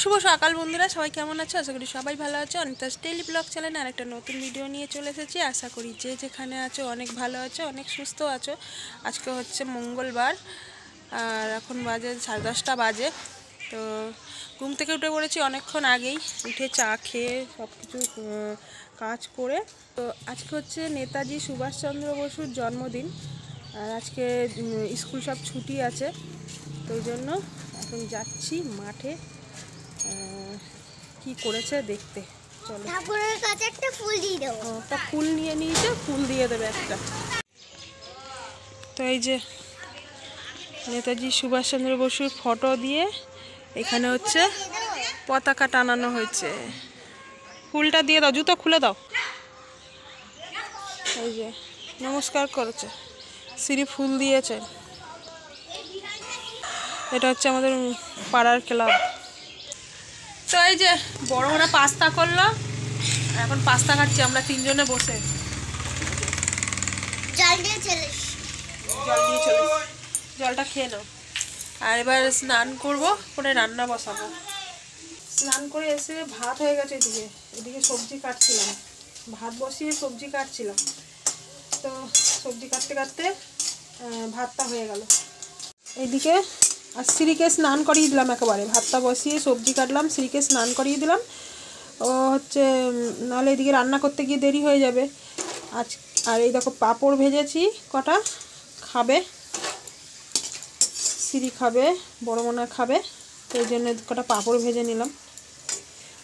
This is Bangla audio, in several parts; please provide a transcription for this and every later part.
শুভ সকাল বন্ধুরা, সবাই কেমন আছো? আশা করি সবাই ভালো আছো। অনিতাস ডেইলি ব্লগ চ্যানেলে আর একটা নতুন ভিডিও নিয়ে চলে এসেছি। আশা করি যে যেখানে আছো অনেক ভালো আছো, অনেক সুস্থ আছো। আজকে হচ্ছে মঙ্গলবার আর এখন বাজে 10:30 বাজে। তো ঘুম থেকে উঠে পড়েছি অনেকক্ষণ আগেই, উঠে চা খেয়ে সব কিছু কাজ করে। তো আজকে হচ্ছে নেতাজি সুভাষচন্দ্র বসুর জন্মদিন, আর আজকে স্কুল সব ছুটি আছে। তো ওই জন্য এখন যাচ্ছি মাঠে কি করেছে দেখতে। চলো, ঠাকুরের কাছে একটা ফুল দিয়ে দেবো। একটা ফুল নিয়ে নিয়েছে, ফুল দিয়ে দেবে একটা। তো এই যে নেতাজি সুভাষচন্দ্র বসুর ফটো দিয়ে এখানে হচ্ছে পতাকা টানানো হয়েছে। ফুলটা দিয়ে দাও, জুতো খুলে দাও। এই যে নমস্কার করেছে, শ্রী ফুল দিয়েছে। এটা হচ্ছে আমাদের পাড়ার ক্লাব। তো এই যে বড় বড় পাস্তা করলো, এখন পাস্তা খাচ্ছি আমরা তিনজনে বসে। জল দিয়ে চলে জলটা খেয়ে নাও। আর এবার স্নান করবো, করে রান্না বসাবো। স্নান করে এসে ভাত হয়ে গেছে, এদিকে সবজি কাটছিলাম, ভাত বসিয়ে সবজি কাটছিলাম। তো সবজি কাটতে কাটতে ভাতটা হয়ে গেল। এইদিকে আর শ্রীকে স্নান করিয়ে দিলাম, একেবারে ভাতটা বসিয়ে সবজি কাটলাম, শ্রীকে স্নান করিয়ে দিলাম। ও হচ্ছে নাহলে এদিকে রান্না করতে গিয়ে দেরি হয়ে যাবে আজ। আর এই দেখো পাঁপড় ভেজেছি, কটা খাবে, শ্রী খাবে, বড় মনা খাবে, তো এই জন্য কটা পাঁপড় ভেজে নিলাম।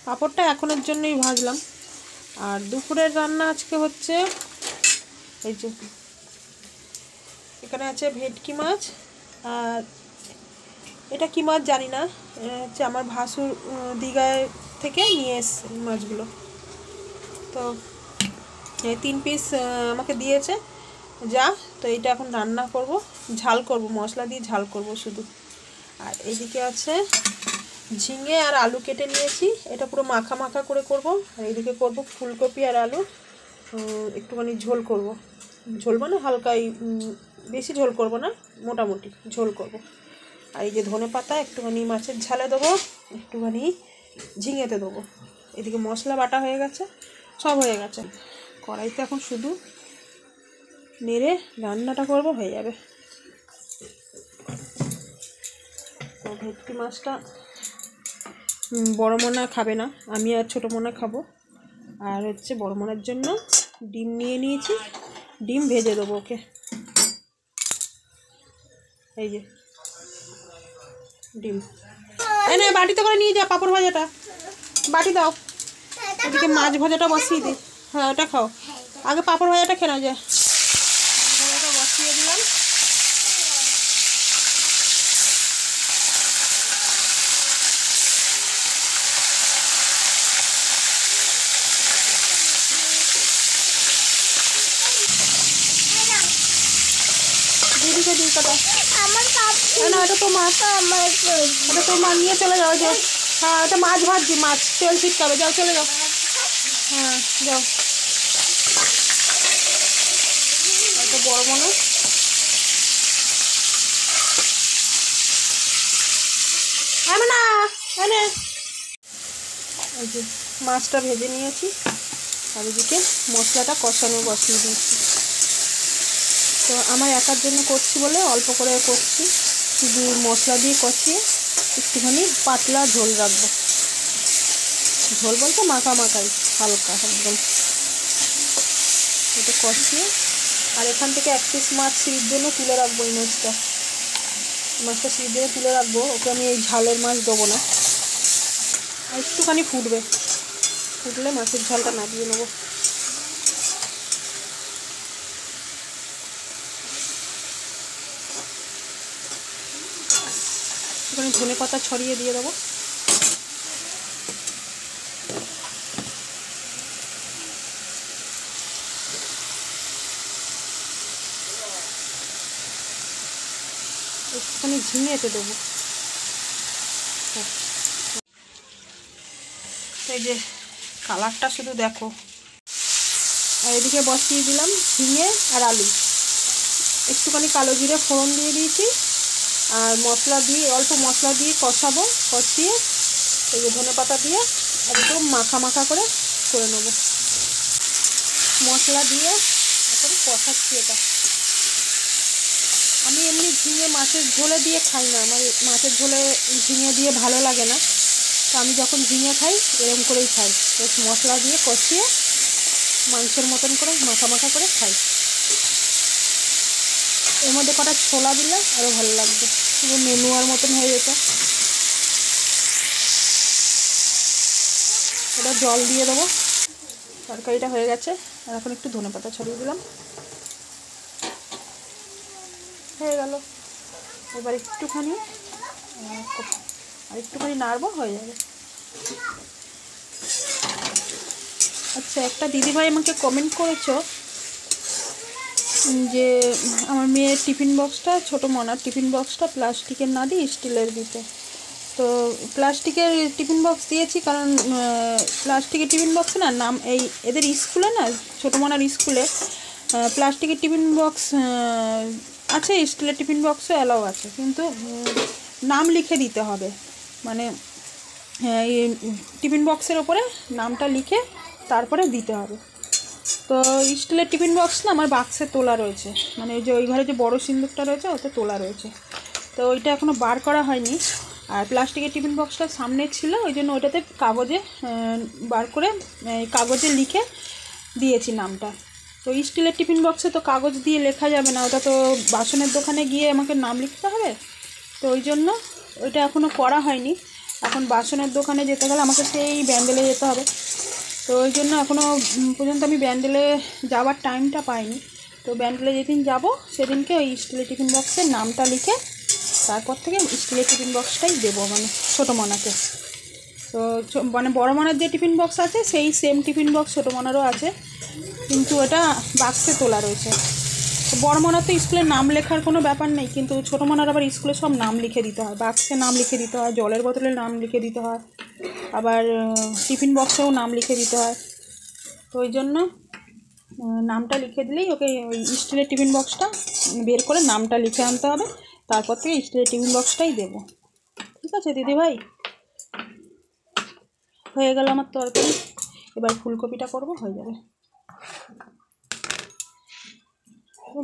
পাঁপড়টা এখনের জন্যই ভাজলাম। আর দুপুরের রান্না আজকে হচ্ছে এই যে এখানে আছে ভেটকি মাছ, আর এটা কি মাছ জানি না, হচ্ছে আমার ভাসুর দীঘায় থেকে নিয়ে এসে মাছগুলো। তো এই 3 পিস আমাকে দিয়েছে যা। তো এইটা এখন রান্না করব, ঝাল করব, মশলা দিয়ে ঝাল করব শুধু। আর এইদিকে আছে ঝিঙে আর আলু কেটে নিয়েছি, এটা পুরো মাখা মাখা করে করব। আর এইদিকে করব ফুলকপি আর আলু, একটুখানি ঝোল করব। ঝোল মানে হালকাই, বেশি ঝোল করব না, মোটামুটি ঝোল করব। আর এই যে ধনে পাতা একটুখানি মাছের ঝালে দেবো, একটুখানি ঝিঙেতে দেবো। এদিকে মশলা বাটা হয়ে গেছে, সব হয়ে গেছে। কড়াইতে এখন শুধু নেড়ে রান্নাটা করব, হয়ে যাবে। তো ভেটকি মাছটা বড় মোনা খাবে না, আমি আর ছোটো মোনা খাবো। আর হচ্ছে বড় মোনার জন্য ডিম নিয়ে নিয়েছি, ডিম ভেজে দেবো ওকে। এই যে ডিম এনে বাটিতে করে নিয়ে যা, পাঁপড় ভাজাটা বাটি দাও। এদিকে মাছ ভাজাটা বসিয়ে দিই। হ্যাঁ ওটা খাও, আগে পাঁপড় ভাজাটা খেয়ে নাও। যে ভাজাটা বসিয়ে দিলাম। দিদিকে দিই কাটা। আমার না এটা তো মাছ, এটা তো মাছ নিয়ে চলে যাও। যে হ্যাঁ এটা মাছ ভাজছি, মাছ তেল ছিটকাবে, যাও চলে যাও। হ্যাঁ যাও, এটা বড় মনে। আমি না এনে এই যে মাছটা ভেজে নিয়েছি, আর এদিকে মশলাটা কষানো বসিয়ে দিয়েছি। তো আমার একার জন্য করছি বলে অল্প করে করছি, শুধু মশলা দিয়ে কষিয়ে একটুখানি পাতলা ঝোল রাখবো। ঝোল বলতে মাখা মাখাই, হালকা একদম। এটা কষিয়ে আর এখান থেকে 1 পিস মাছ শ্রীর জন্য তুলে রাখবো। এই মাছটা শ্রীর জন্য তুলে রাখবো, ওকে আমি এই ঝালের মাছ দেবো না। আর একটুখানি ফুটবে, ফুটলে মাছের ঝালটা নামিয়ে নেবো। একটুখানি ধনে পাতা ছড়িয়ে দিয়ে দেবো। একটুখানি ঝিঙেতে দেবো। এই যে কালারটা শুধু দেখো। আর এদিকে বসিয়ে দিলাম ঝিঙে আর আলু, একটুখানি কালো জিরে ফোড়ন দিয়ে দিয়েছি। আর মশলা দিয়ে, অল্প মশলা দিয়ে কষাবো, কষিয়ে এই যে ধনেপাতা দিয়ে একদম মাখা মাখা করে নেব। মশলা দিয়ে এখন কষাচ্ছি এটা। আমি এমনি ঝিঙে মাছের ঝোলে দিয়ে খাই না, আমার মাছের ঝোলে ঝিঙে দিয়ে ভালো লাগে না। তো আমি যখন ঝিঙে খাই এরকম করেই খাই, বেশ মশলা দিয়ে কষিয়ে মাংসের মতন করে মাখা মাখা করে খাই। এর মধ্যে কটা ছোলা দিলে আরও ভালো লাগবে, পুরো নেনুয়ার মতন হয়ে যেত। এটা জল দিয়ে দেবো। তরকারিটা হয়ে গেছে, আর এখন একটু ধনেপাতা ছড়িয়ে দিলাম, হয়ে গেল। এবার একটুখানি নাড়বো, হয়ে যাবে। আচ্ছা, একটা দিদিভাই আমাকে কমেন্ট করেছো যে আমার মেয়ের টিফিন বক্সটা, ছোটো মনার টিফিন বক্সটা প্লাস্টিকের না দিয়ে স্টিলের দিতে। তো প্লাস্টিকের টিফিন বক্স দিয়েছি, কারণ প্লাস্টিকের টিফিন বক্সে না নাম, এই এদের স্কুলে না, ছোটো মনার স্কুলে প্লাস্টিকের টিফিন বক্স আছে, স্টিলের টিফিন বক্সও অ্যালাউ আছে, কিন্তু নাম লিখে দিতে হবে। মানে এই টিফিন বক্সের ওপরে নামটা লিখে তারপরে দিতে হবে। তো স্টিলের টিফিন বক্স না আমার বাক্সে তোলা রয়েছে, মানে ওই যে ওই ঘরে যে বড়ো সিন্দুকটা রয়েছে ওতে তোলা রয়েছে। তো ওইটা এখনও বার করা হয়নি। আর প্লাস্টিকের টিফিন বক্সটা সামনে ছিল, ওই জন্য ওইটাতে কাগজে বার করে কাগজে লিখে দিয়েছি নামটা। তো স্টিলের টিফিন বক্সে তো কাগজ দিয়ে লেখা যাবে না, ওটা তো বাসনের দোকানে গিয়ে আমাকে নাম লিখতে হবে। তো ওই জন্য ওইটা এখনও করা হয়নি। এখন বাসনের দোকানে যেতে গেলে আমাকে সেই ব্যান্ডেলে যেতে হবে। তো ওই জন্য এখনও পর্যন্ত আমি ব্যান্ডেলে যাওয়ার টাইমটা পাইনি। তো ব্যান্ডেলে যেদিন যাব সেদিনকে ওই স্টিলের টিফিন বক্সের নামটা লিখে তারপর থেকে স্টিলের টিফিন বক্সটাই দেবো, মানে ছোটো মনাকে। তো মানে বড় মনার যে টিফিন বক্স আছে সেই সেম টিফিন বক্স ছোটো মনারও আছে, কিন্তু ওটা বাক্সে তোলা রয়েছে। তো বড় মনার তো স্কুলের নাম লেখার কোনো ব্যাপার নেই, কিন্তু ছোটো মনার আবার স্কুলে সব নাম লিখে দিতে হয়, বাক্সে নাম লিখে দিতে হয়, জলের বোতলের নাম লিখে দিতে হয়, আবার টিফিন বক্সেও নাম লিখে দিতে হয়। তো ওই জন্য নামটা লিখে দিলেই ওকে ওই স্টিলের টিফিন বক্সটা বের করে নামটা লিখে আনতে হবে, তারপর থেকে স্টিলের টিফিন বক্সটাই দেবো। ঠিক আছে দিদিভাই, হয়ে গেল আমার তরকারি। এবার ফুলকপিটা করব, হয়ে যাবে।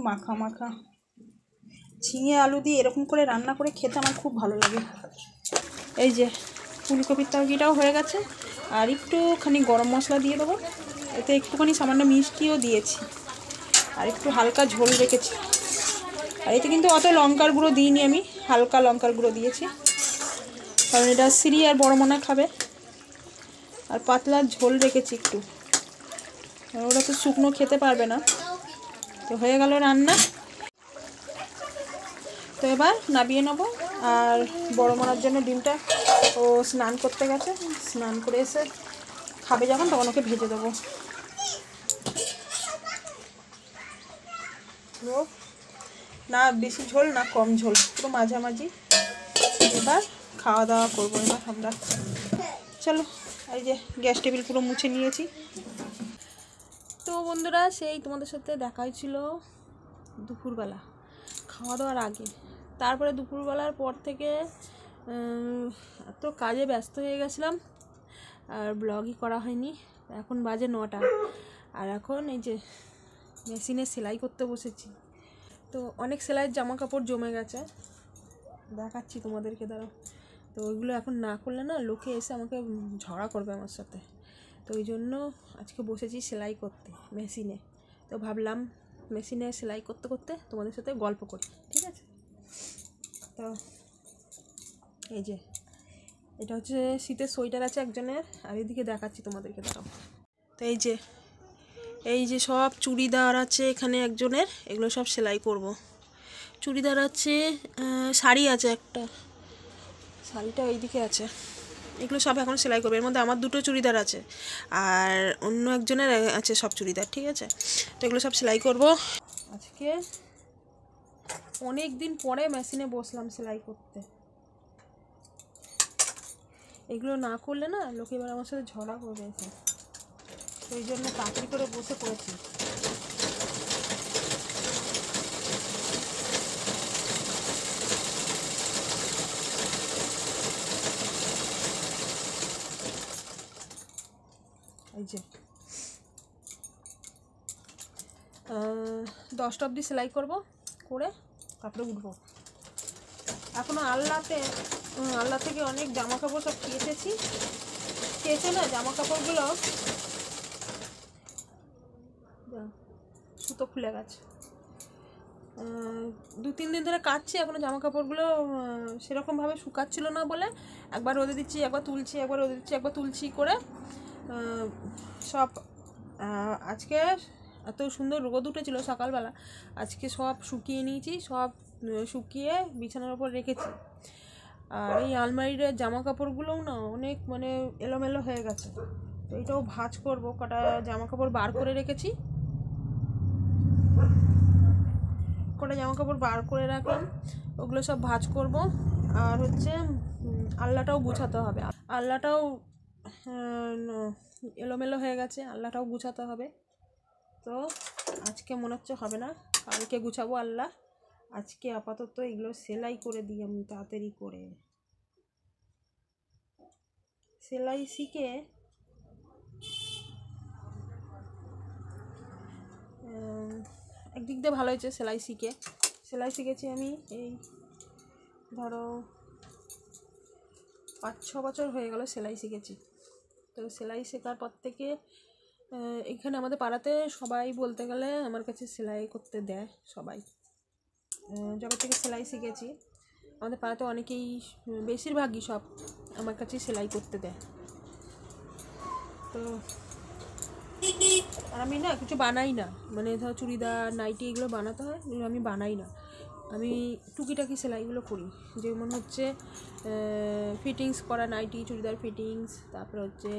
মাখা মাখা ঝিঙে আলু দিয়ে এরকম করে রান্না করে খেতে আমার খুব ভালো লাগে। এই যে ফুলকপির তরকারিটাও হয়ে গেছে, আর একটুখানি গরম মশলা দিয়ে দেবো, এতে একটুখানি সামান্য মিষ্টিও দিয়েছি, আর একটু হালকা ঝোল রেখেছি। আর এতে কিন্তু অত লঙ্কার গুঁড়ো দিইনি, আমি হালকা লঙ্কার গুঁড়ো দিয়েছি, কারণ এটা সিরি আর বড় মনা খাবে। আর পাতলা ঝোল রেখেছি একটু, ওরা তো শুকনো খেতে পারবে না। তো হয়ে গেল রান্না। তো এবার নামিয়ে নেবো। আর বড় মনার জন্য ডিমটা, ও স্নান করতে গেছে, স্নান করে এসে খাবে যখন তখন ওকে ভেজে দেবো। না বেশি ঝোল না কম ঝোল, পুরো মাঝামাঝি। এবার খাওয়া দাওয়া করবো এবার আমরা। চলো, এই যে গ্যাস টেবিল পুরো মুছে নিয়েছি। তো বন্ধুরা, সেই তোমাদের সাথে দেখা হয়েছিল দুপুরবেলা খাওয়া দাওয়ার আগে। তারপরে দুপুরবেলার পর থেকে এত কাজে ব্যস্ত হয়ে গেছিলাম আর ব্লগই করা হয়নি। এখন বাজে 9টা, আর এখন এই যে মেশিনে সেলাই করতে বসেছি। তো অনেক সেলাইয়ের জামা কাপড় জমে গেছে, দেখাচ্ছি তোমাদেরকে, দাঁড়াও। তো ওইগুলো এখন না করলে না লোকে এসে আমাকে ঝগড়া করবে আমার সাথে। তো ওই জন্য আজকে বসেছি সেলাই করতে মেশিনে। তো ভাবলাম মেশিনে সেলাই করতে করতে তোমাদের সাথে গল্প করি, ঠিক আছে? তো এই যে এটা হচ্ছে শীতের সোয়েটার আছে একজনের, আর এদিকে দেখাচ্ছি তোমাদেরকে, দাঁড়াও। তো এই যে সব চুড়িদার আছে এখানে একজনের, এগুলো সব সেলাই করব। চুড়িদার আছে, শাড়ি আছে, একটা শাড়িটা এইদিকে আছে, এগুলো সব এখন সেলাই করবে। এর মধ্যে আমার 2টো চুড়িদার আছে, আর অন্য একজনের আছে সব চুড়িদার, ঠিক আছে? তো এগুলো সব সেলাই করব। আজকে অনেক দিন পরে মেশিনে বসলাম সেলাই করতে। এগুলো না করলে না লোকে এবার আমার সাথে ঝগড়া করবে এসে, ওই জন্য তাড়াতাড়ি করে বসে পড়েছি। এই যে 10টা অবধি সেলাই করব, করে তারপরে উঠবো। এখনও আল্লাহ থেকে অনেক জামা কাপড় সব কেচেছি, কেচে না জামা কাপড়গুলো সুতো খুলে গেছে। 2-3 দিন ধরে কাচ্ছি, এখনও জামা কাপড়গুলো সেরকমভাবে শুকাচ্ছিল না বলে একবার রোদে দিচ্ছি, একবার তুলছি, একবার রোদে দিচ্ছি, একবার তুলছি করে সব আজকে এত সুন্দর রোদ উঠেছিল সকালবেলা, আজকে সব শুকিয়ে নিয়েছি, সব শুকিয়ে বিছানার ওপর রেখেছি। আর এই আলমারির জামা কাপড়গুলোও না অনেক মানে এলোমেলো হয়ে গেছে, তো এটাও ভাঁজ করব। কটা জামা কাপড় বার করে রেখেছি, কটা জামা কাপড় বার করে রাখলাম, ওগুলো সব ভাঁজ করব। আর হচ্ছে আলনাটাও গুছাতে হবে, আলনাটাও এলোমেলো হয়ে গেছে, আলনাটাও গুছাতে হবে। তো আজকে মনে হচ্ছে হবে না, কালকে গুছাবো আলনা। আজকে আপাতত এগুলো সেলাই করে দিই আমি তাড়াতাড়ি করে। সেলাই শিখে একদিক দিয়ে ভালো হয়েছে, সেলাই শিখেছি আমি এই ধরো 5-6 বছর হয়ে গেল সেলাই শিখেছি। তো সেলাই শেখার পর থেকে এখানে আমাদের পাড়াতে সবাই বলতে গেলে আমার কাছে সেলাই করতে দেয় সবাই। যবে থেকে সেলাই শিখেছি আমাদের পাড়াতে অনেকেই, বেশিরভাগই সব আমার কাছে সেলাই করতে দেয়। তো আর আমি না কিছু বানাই না, মানে ধরো চুড়িদার নাইটি এগুলো বানাতে হয়, আমি বানাই না। আমি টুকিটাকি সেলাইগুলো করি, যেমন হচ্ছে ফিটিংস করা নাইটি, চুড়িদার ফিটিংস, তারপরে হচ্ছে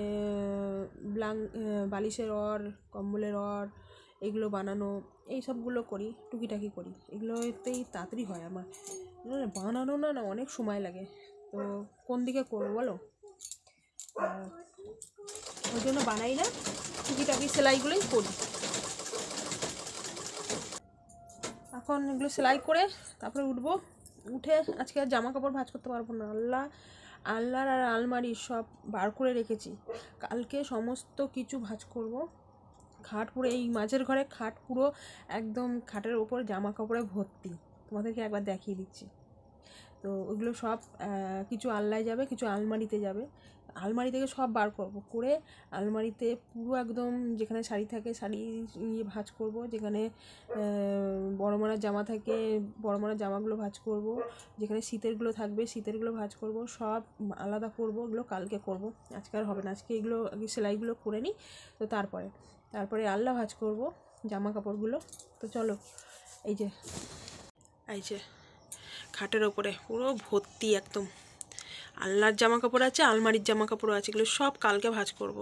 বালিশের অর, কম্বলের অর, এগুলো বানানো, এই সবগুলো করি, টুকিটাকি করি। এগুলোতেই তাড়াতাড়ি হয় আমার, বানানো না অনেক সময় লাগে। তো কোন দিকে করবো বলো, ওই জন্য বানাই না, টুকিটাকি সেলাইগুলোই করি। এখন এগুলো সেলাই করে তারপরে উঠবো। উঠে আজকে আর জামা কাপড় ভাঁজ করতে পারবো না, আলনার আর আলমারি সব বার করে রেখেছি, কালকে সমস্ত কিছু ভাঁজ করব। খাট পুরো, এই মাঝের ঘরে খাট পুরো একদম খাটের ওপর জামা কাপড়ে ভর্তি, তোমাদেরকে একবার দেখিয়ে দিচ্ছি। তো ওগুলো সব কিছু আলনায় যাবে, কিছু আলমারিতে যাবে। আলমারি থেকে সব বার করব, করে আলমারিতে পুরো একদম যেখানে শাড়ি থাকে শাড়ি ভাঁজ করব, যেখানে বড় মারার জামা থাকে বড় মারার জামাগুলো ভাঁজ করব, যেখানে শীতেরগুলো থাকবে শীতেরগুলো ভাঁজ করব, সব আলাদা করব। এগুলো কালকে করব, আজকে আর হবে না। আজকে এগুলো সেলাইগুলো করে নিই, তো তারপরে আলনা ভাঁজ করব জামা কাপড়গুলো। তো চলো, এই যে খাটের ওপরে পুরো ভর্তি একদম আলনার জামা কাপড় আছে, আলমারির জামা কাপড়ও আছে, এগুলো সব কালকে ভাঁজ করব।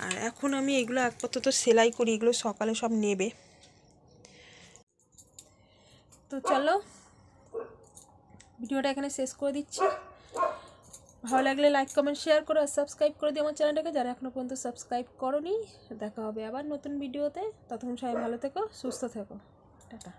আর এখন আমি এগুলো আপাতত সেলাই করি, এগুলো সকালে সব নেবে। তো চলো ভিডিওটা এখানে শেষ করে দিচ্ছি। ভালো লাগলে লাইক কমেন্ট শেয়ার করো আর সাবস্ক্রাইব করে দিও আমার চ্যানেলটাকে, যারা এখনও পর্যন্ত সাবস্ক্রাইব করোনি। দেখা হবে আবার নতুন ভিডিওতে, ততক্ষণ সবাই ভালো থেকো, সুস্থ থেকো, টাটা।